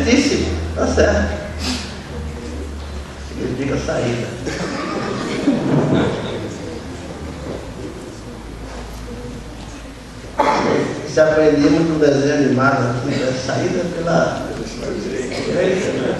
certíssimo, está certo. Significa saída. Se aprendemos no desenho animado aqui, né? Saída pela direita, né?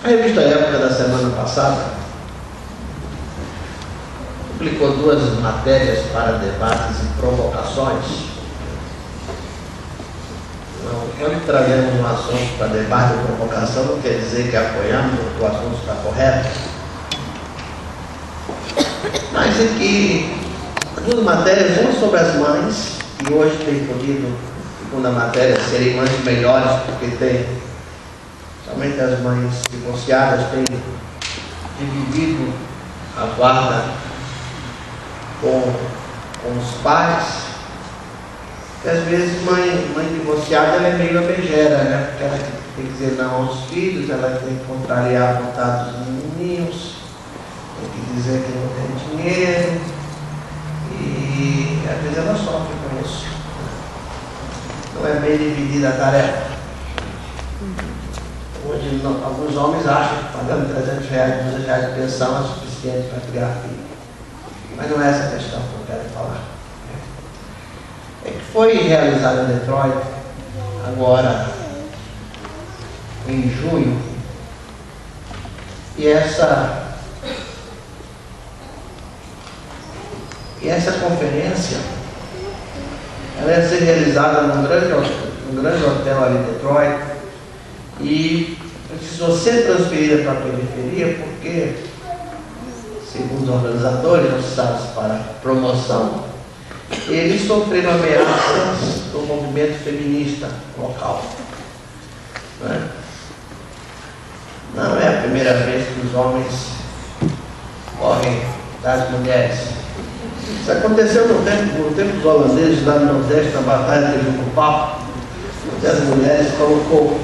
A revista Época da semana passada publicou 2 matérias para debates e provocações. Não, quando trazemos um assunto para debate ou provocação, não quer dizer que apoiamos ou que o assunto está correto. Mas aqui, 2 matérias, uma sobre as mães, e hoje tem podido, segunda matéria, serem mães melhores, porque tem, somente as mães divorciadas têm dividido a guarda com os pais. E às vezes mãe divorciada ela é meio megera, né? Porque ela tem que dizer não aos filhos, ela tem que contrariar a vontade dos menininhos, tem que dizer que não tem dinheiro, e às vezes ela sofre com isso. Não é bem dividida a tarefa. Hoje alguns homens acham que pagando R$300, R$200 de pensão é suficiente para criar filho. Mas não é essa a questão que eu quero falar. É que foi realizado em Detroit, agora em junho, e essa conferência ela ia ser realizada num grande hotel ali em Detroit, e precisou ser transferida para a periferia porque, segundo os organizadores lançados para promoção, eles sofreram ameaças do movimento feminista local. Não é a primeira vez que os homens correm das mulheres. Isso aconteceu no tempo dos holandeses lá no Nordeste, na Batalha de Jurupapo, onde as mulheres colocou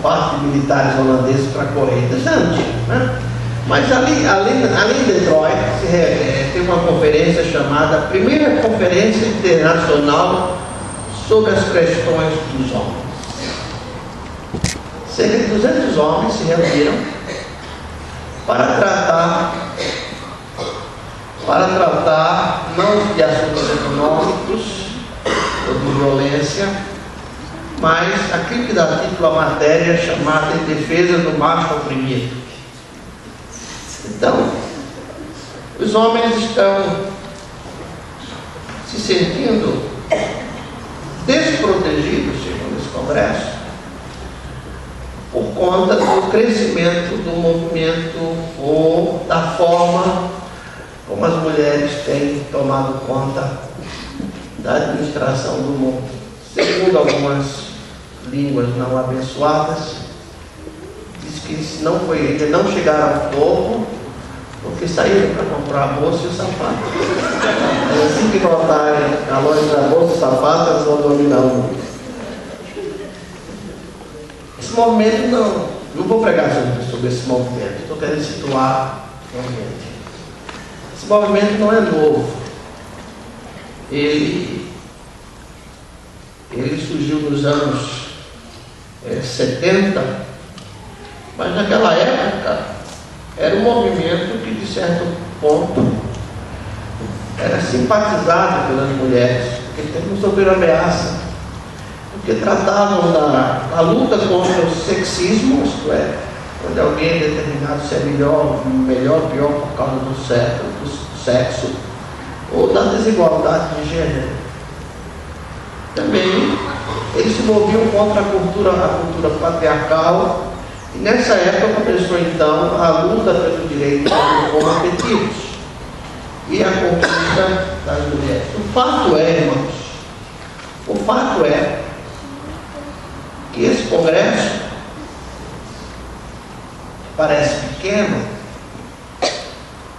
parte de militares holandeses para corridas antes, né? Mas ali em Detroit teve uma conferência chamada Primeira Conferência Internacional sobre as Questões dos Homens. Cerca de 200 homens se reuniram para tratar não de assuntos econômicos ou de violência, mas aquilo que dá título à matéria chamada Em Defesa do Macho Oprimido. Então, os homens estão se sentindo desprotegidos, segundo esse congresso, por conta do crescimento do movimento ou da forma como as mulheres têm tomado conta da administração do mundo. Segundo algumas línguas não abençoadas, diz que eles não chegaram ao topo porque saíram para comprar a bolsa e o sapato. É assim que voltarem à loja da bolsa e sapato, eles vão dominar o mundo. Esse movimento não vou pregar sobre esse movimento, estou querendo situar o movimento. Esse movimento não é novo. Ele surgiu nos anos 70, mas naquela época era um movimento que, de certo ponto, era simpatizado pelas mulheres, porque não sofreram ameaça, porque tratavam da luta contra o sexismo, isto é, quando alguém é determinado se é melhor ou pior por causa do sexo, ou da desigualdade de gênero. Também eles se moviam contra a cultura patriarcal, e nessa época começou então a luta pelo direito homoafetivos e a conquista das mulheres. O fato é, irmãos, que esse congresso parece pequeno,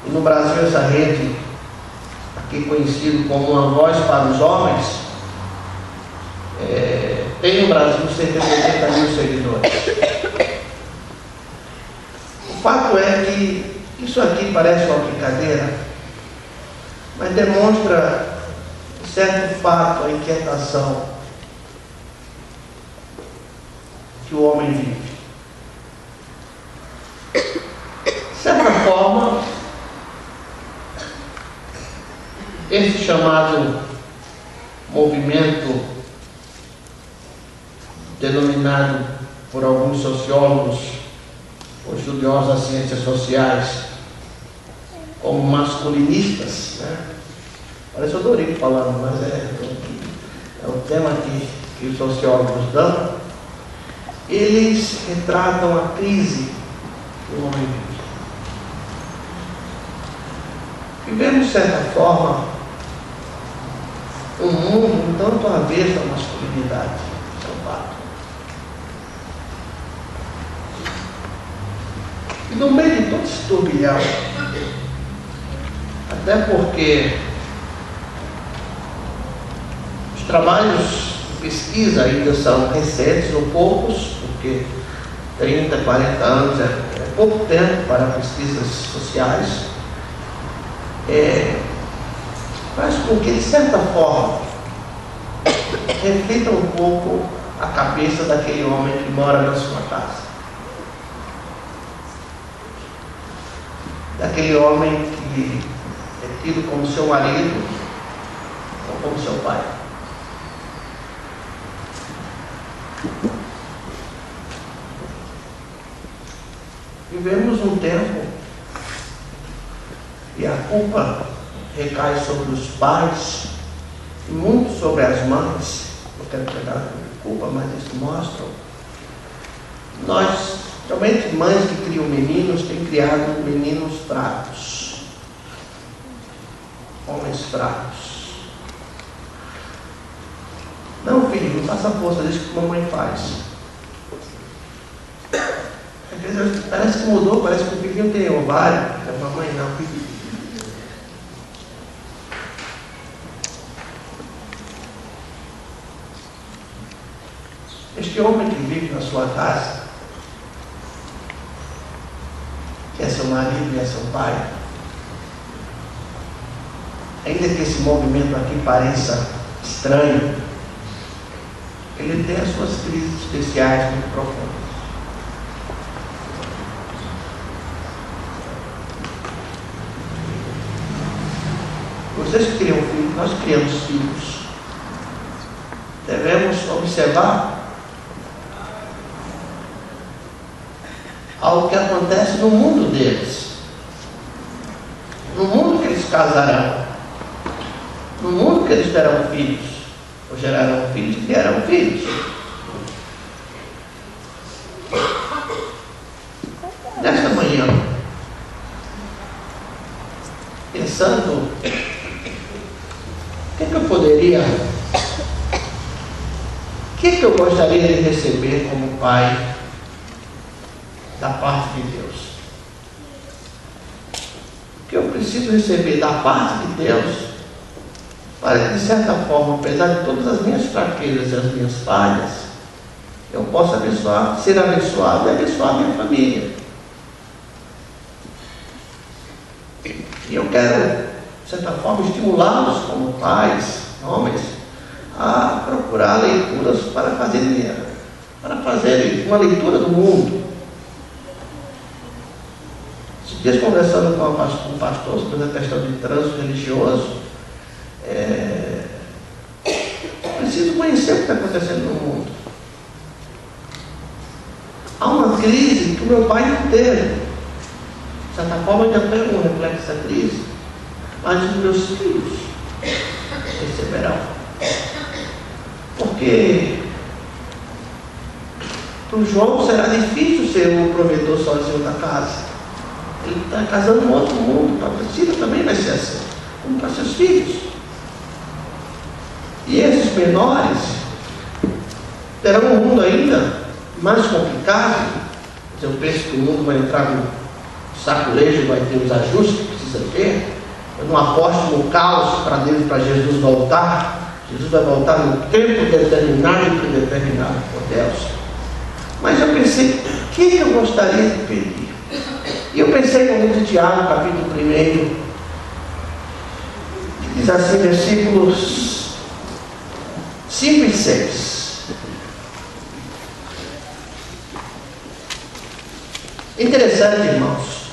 e no Brasil essa rede, aqui conhecido como Uma Voz para os Homens, tem no Brasil cerca de 80 mil seguidores. O fato é que isso aqui parece uma brincadeira, mas demonstra, de certo fato, a inquietação que o homem vive. De certa forma, esse chamado movimento, denominado por alguns sociólogos ou estudiosos das ciências sociais como masculinistas, né? Parece que eu adorei falando, mas é o tema que os sociólogos dão. Eles retratam a crise que o homem vive. Vivemos, de certa forma, um mundo um tanto avesso à masculinidade. Isso é um fato. E no meio de todo esse turbilhão, até porque os trabalhos de pesquisa ainda são recentes ou poucos, porque 30, 40 anos é pouco tempo para pesquisas sociais, faz com que, de certa forma, reflita um pouco a cabeça daquele homem que mora na sua casa. Daquele homem que é tido como seu marido ou como seu pai. Vivemos um tempo e a culpa recai sobre os pais e muito sobre as mães. Não quero pegar culpa, mas isso mostra. Nós, realmente, mães que criam meninos, têm criado meninos fracos, homens fracos. Não, filho, não faça força, deixa que a mamãe faz. Às vezes parece que mudou, parece que o filhinho tem ovário, a mamãe não. Este homem que vive na sua casa, que é seu marido e é seu pai, ainda que esse movimento aqui pareça estranho, ele tem as suas crises especiais muito profundas. Vocês que criam filhos, nós criamos filhos, devemos observar algo que acontece no mundo deles, no mundo que eles casarão, no mundo que eles terão filhos, ou gerarão filhos e criarão filhos. Nesta manhã, pensando, o que eu gostaria de receber como pai da parte de Deus? O que eu preciso receber da parte de Deus para que, de certa forma, apesar de todas as minhas fraquezas e as minhas falhas, eu possa abençoar, ser abençoado e abençoar a minha família. E eu quero, de certa forma, estimulá-los como pais, homens, a procurar leituras para fazer uma leitura do mundo. Esses dias, conversando com um pastor sobre a questão de trânsito religioso, preciso conhecer o que está acontecendo no mundo. Há uma crise que o meu pai não teve. De certa forma, eu ainda tenho um reflexo dessa crise, mas os meus filhos receberão. Porque para o João será difícil ser o provedor sozinho da casa. Ele está casando em outro mundo. Para a Priscila também vai ser assim, como para seus filhos. E esses menores terão um mundo ainda mais complicado. Eu penso que o mundo vai entrar no saculejo, vai ter os ajustes que precisa ter. Eu não aposto no caos para Deus e para Jesus voltar. Jesus vai voltar no tempo determinado e predeterminado por Deus. Mas eu pensei, o que eu gostaria de pedir? E eu pensei no livro de Tiago, capítulo 1, que diz assim, versículos 5 e 6. Interessante, irmãos,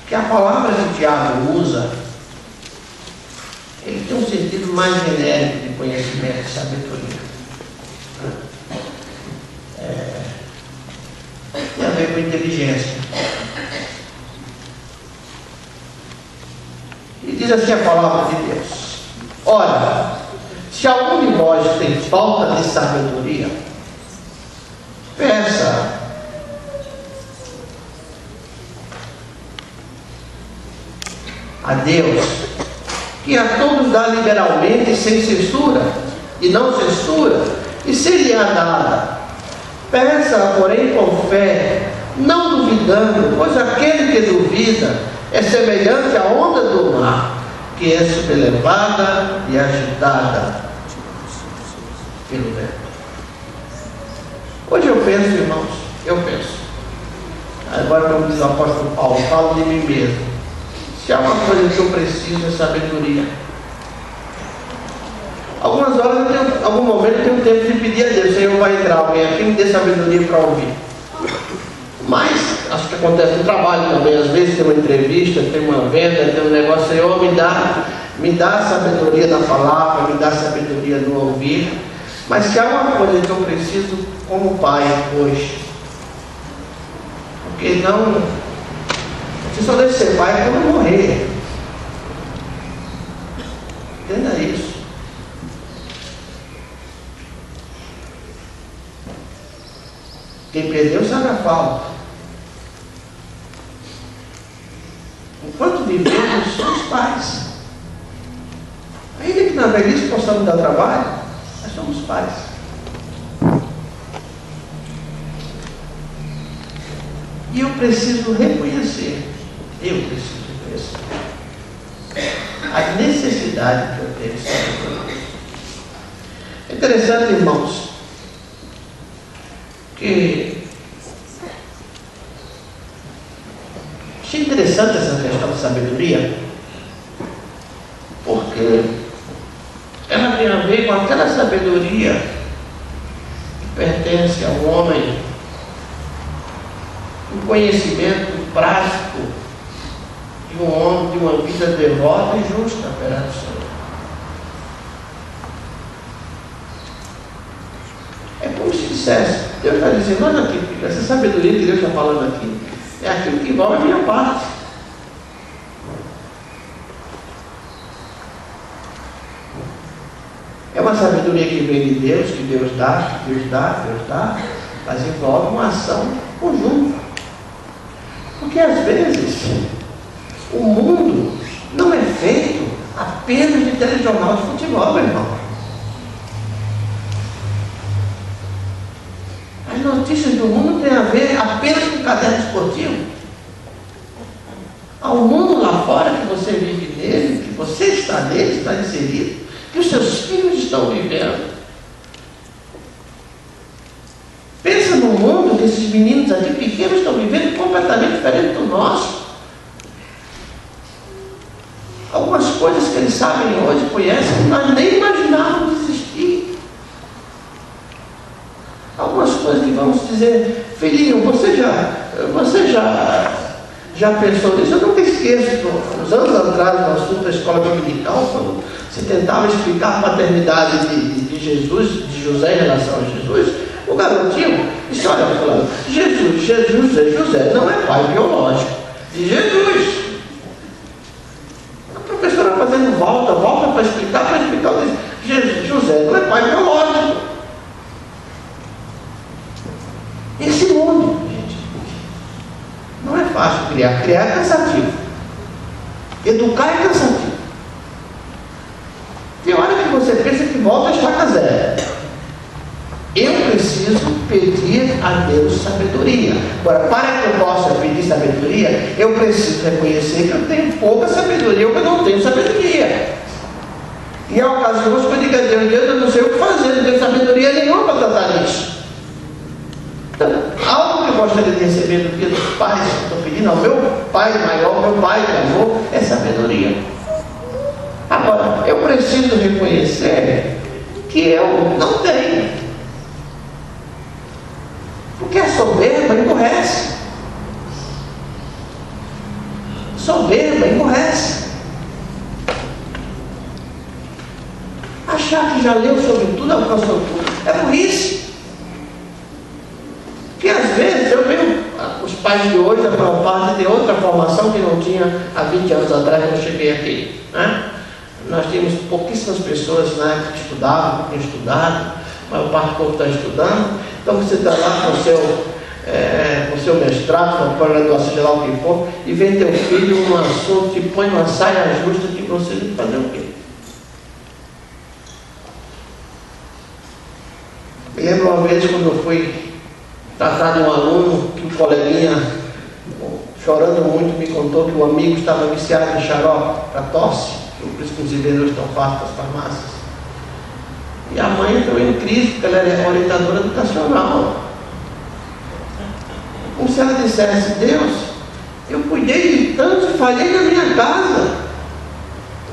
que a palavra que o Tiago usa, ele tem um sentido mais genérico de conhecimento e sabedoria. Tem a ver com inteligência. E diz assim a palavra de Deus: ora, se algum de vós tem falta de sabedoria, peça a Deus, que a todos dá liberalmente, sem censura, e não censura, e ser-lhe-á dada. Peça, porém, com fé, não duvidando, pois aquele que duvida é semelhante à onda do mar, que é sobrelevada e agitada pelo vento. Hoje eu penso, irmãos, agora como diz o apóstolo Paulo, falo de mim mesmo. Se há uma coisa que eu preciso é sabedoria. Algumas horas, algum momento eu tenho tempo de pedir a Deus: Senhor, vai entrar alguém aqui, me dê sabedoria para ouvir. Mas acho que acontece no trabalho também. Às vezes tem uma entrevista, tem uma venda, tem um negócio. Senhor, me dá sabedoria na palavra, me dá sabedoria no ouvir. Mas se há uma coisa que eu preciso como pai hoje, porque não, você só deve ser pai quando morrer. Entenda isso. Quem perdeu sabe a falta. Enquanto vivemos, somos pais. Ainda que na velhice possamos dar trabalho, nós somos pais. E eu preciso reconhecer a necessidade que eu tenho de saber. É interessante, irmãos, que achei interessante essa questão de sabedoria, porque ela tem a ver com aquela sabedoria que pertence ao homem, um conhecimento prático de um homem, de uma vida devota e justa perante o Senhor. É como se dissesse, Deus está dizendo: olha aqui, filho, essa sabedoria que Deus está falando aqui é aquilo que envolve a minha parte. É uma sabedoria que vem de Deus, que Deus dá, mas envolve uma ação conjunta. Porque às vezes o mundo não é feito apenas de telejornal de futebol, meu irmão. As notícias do mundo têm a ver apenas com o caderno esportivo. Há um mundo lá fora que você vive nele, que você está nele, está inserido, que os seus filhos estão vivendo. Pensa no mundo que esses meninos aqui pequenos estão vivendo completamente diferente do nosso. Algumas coisas que eles sabem hoje, conhecem, que nós nem imaginávamos existir. Algumas coisas que vamos dizer: filhinho, você já pensou nisso? Eu nunca esqueço, uns anos atrás, no assunto da escola dominical, quando se tentava explicar a paternidade de Jesus, de José em relação a Jesus, o garotinho disse: olha, falando, José não é pai biológico de Jesus. A professora fazendo volta para explicar, José não é pai biológico. Esse mundo, gente, não é fácil criar. Criar é cansativo. Educar é cansativo. Tem hora que você pensa que volta a estaca zero. Eu preciso pedir a Deus sabedoria. Agora, para que eu possa pedir sabedoria, eu preciso reconhecer que eu tenho pouca sabedoria ou que eu não tenho sabedoria. E há ocasiões que eu digo a Deus: eu não sei o que fazer, não tenho sabedoria nenhuma para tratar disso. Então, algo que eu gostaria de receber do que dos pais que estou pedindo ao meu pai maior, meu pai de amor, é sabedoria. Agora, eu preciso reconhecer que eu não tenho. soberba emborrece. Soberba emborrece. Achar que já leu sobre tudo, alcançou tudo, é burrice. Porque às vezes eu vejo os pais de hoje, a maior parte tem outra formação que não tinha há 20 anos atrás, quando eu cheguei aqui, né? Nós tínhamos pouquíssimas pessoas na época que estudavam, que tinham estudado, a maior parte do povo está estudando. Então você está lá com o seu mestrado, com a pós-graduação, seja lá o que for, e vem teu filho num assunto, te põe uma saia justa, que você tem que fazer o quê? Me lembro uma vez quando eu fui tratar de um aluno, que um coleguinha, chorando muito, me contou que o amigo estava viciado em xarope para tosse, por isso que os vendedores estão fartos das farmácias. E a mãe entrou em crise, porque ela era orientadora educacional. Como se ela dissesse: Deus, eu cuidei de tanto e falhei na minha casa.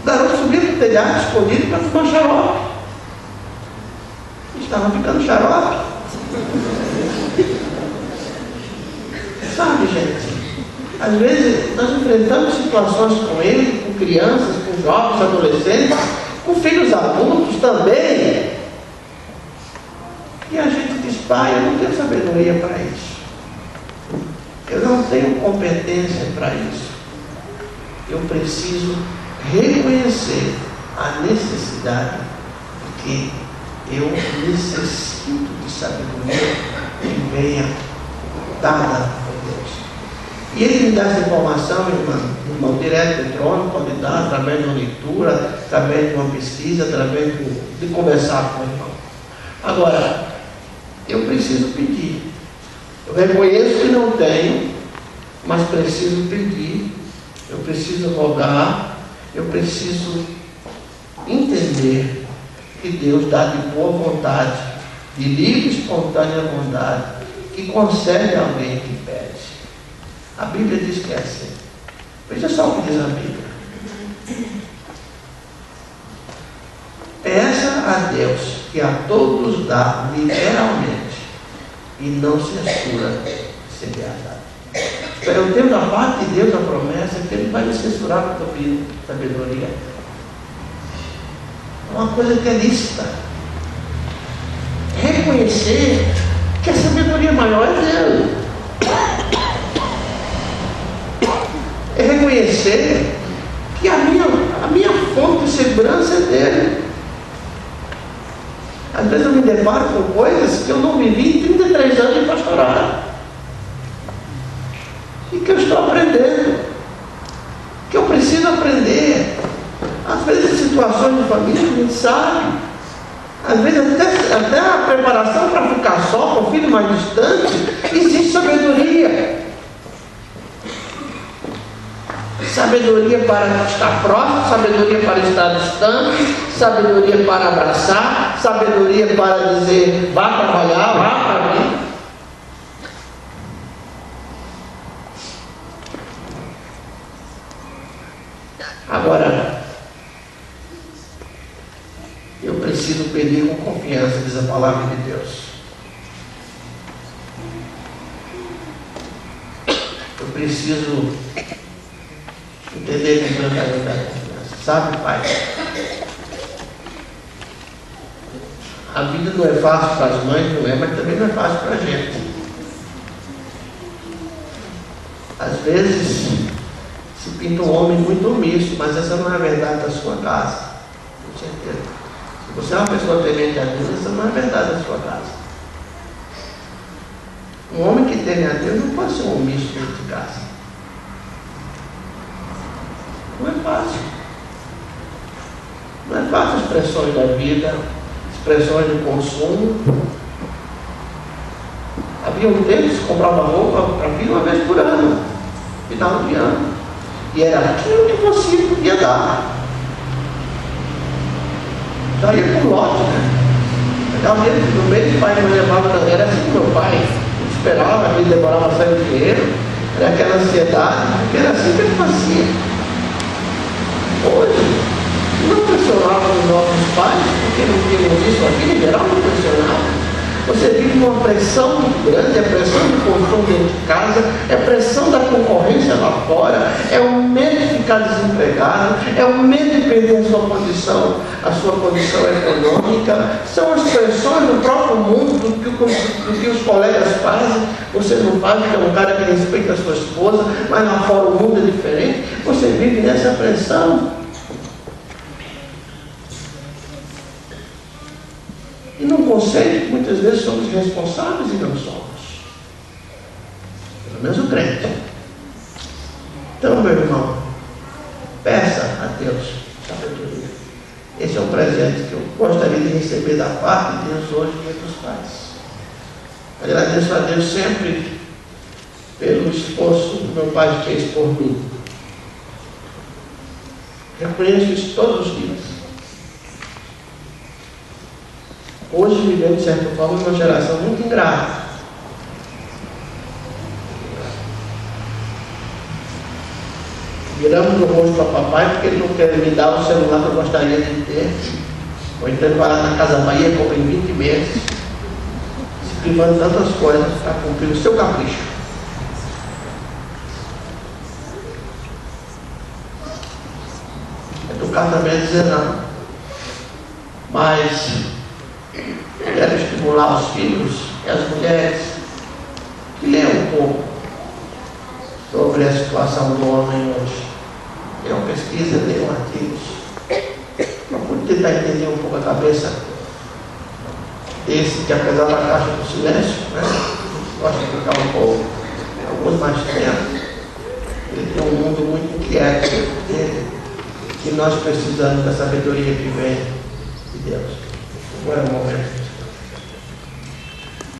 O garoto subia para o telhado escondido para fumar xarope. Estava ficando xarope. Sabe, gente? Às vezes nós enfrentamos situações com ele, com crianças, com jovens, adolescentes, com filhos adultos também. E a gente diz: pai, eu não tenho sabedoria para isso. Eu não tenho competência para isso. Eu preciso reconhecer a necessidade, porque eu necessito de sabedoria que venha dada por Deus. E ele me dá essa informação, irmão, direto eletrônico, pode dar através de uma leitura, através de uma pesquisa, através de conversar com o irmão. Agora, eu preciso pedir. Eu reconheço que não tenho, mas preciso pedir, eu preciso rogar, eu preciso entender que Deus dá de boa vontade, de livre e espontânea vontade, que concede a alguém que pede. A Bíblia diz que é assim. Veja só o que diz a Bíblia. Peça a Deus, que a todos dá liberalmente, e não censura receber a dado. Eu tenho da parte de Deus a promessa que Ele vai me censurar porque eu pido sabedoria. É uma coisa que é lícita. Reconhecer que a sabedoria maior é dele. É reconhecer que a minha fonte de segurança é dele. Às vezes eu me deparo com coisas que eu não vivi em 33 anos de pastorado. E que eu estou aprendendo. Que eu preciso aprender. Às vezes situações de família a gente sabe. Às vezes até a preparação para ficar só com o filho mais distante, existe sabedoria. Sabedoria para estar próximo, sabedoria para estar distante, sabedoria para abraçar, sabedoria para dizer: vá trabalhar, vá para mim. Agora, eu preciso pedir com confiança, diz a palavra de Deus. Eu preciso entender que Deus vai me dar confiança. Sabe, Pai? A vida não é fácil para as mães, não é, mas também não é fácil para a gente. Às vezes se pinta um homem muito omisso, mas essa não é a verdade da sua casa. Com certeza. Se você é uma pessoa temente a Deus, essa não é a verdade da sua casa. Um homem que teme a Deus não pode ser um omisso dentro de casa. Não é fácil. Não é fácil as pressões da vida, as pressões do consumo. Havia um tempo que se comprava roupa para filho uma vez por ano, final de ano. E era aquilo que você podia dar. Já ia por lote, né? Pegava dentro do mês, o pai me levava, era assim que meu pai esperava, ele demorava a sair do dinheiro, era aquela ansiedade, porque era assim que ele fazia. Hoje, não pressionava os nossos pais, porque não tínhamos isso aqui, em geral não pressionava. Você vive uma pressão muito grande, é pressão de consumo dentro de casa, é pressão da concorrência lá fora, é o medo de ficar desempregado, é o medo de perder a sua condição econômica, são as pressões do próprio mundo, do que os colegas fazem, você não faz, porque é um cara que respeita a sua esposa, mas lá fora o mundo é diferente, você vive nessa pressão. E num conceito que muitas vezes somos responsáveis e não somos. Pelo menos o crente. Então, meu irmão, peça a Deus sabedoria. Esse é um presente que eu gostaria de receber da parte de Deus hoje para os pais. Agradeço a Deus sempre pelo esforço que meu pai fez por mim. Reconheço isso todos os dias. Hoje vivemos, de certa forma, uma geração muito ingrata. Viramos o rosto para papai porque ele não quer me dar o celular que eu gostaria de ter. Ou então ele vai lá na Casa Bahia, compra em 20 meses, se privando de tantas coisas para cumprir o seu capricho. Educar também é dizer não. Mas quero estimular os filhos e as mulheres que leiam um pouco sobre a situação do homem hoje. Leiam pesquisa, leiam artigos. Procure tentar entender um pouco a cabeça desse que, apesar da caixa do silêncio, né, gosta de ficar um pouco, alguns mais tempo. Ele tem um mundo muito inquieto dele, que nós precisamos da sabedoria que vem de Deus. Agora é o momento.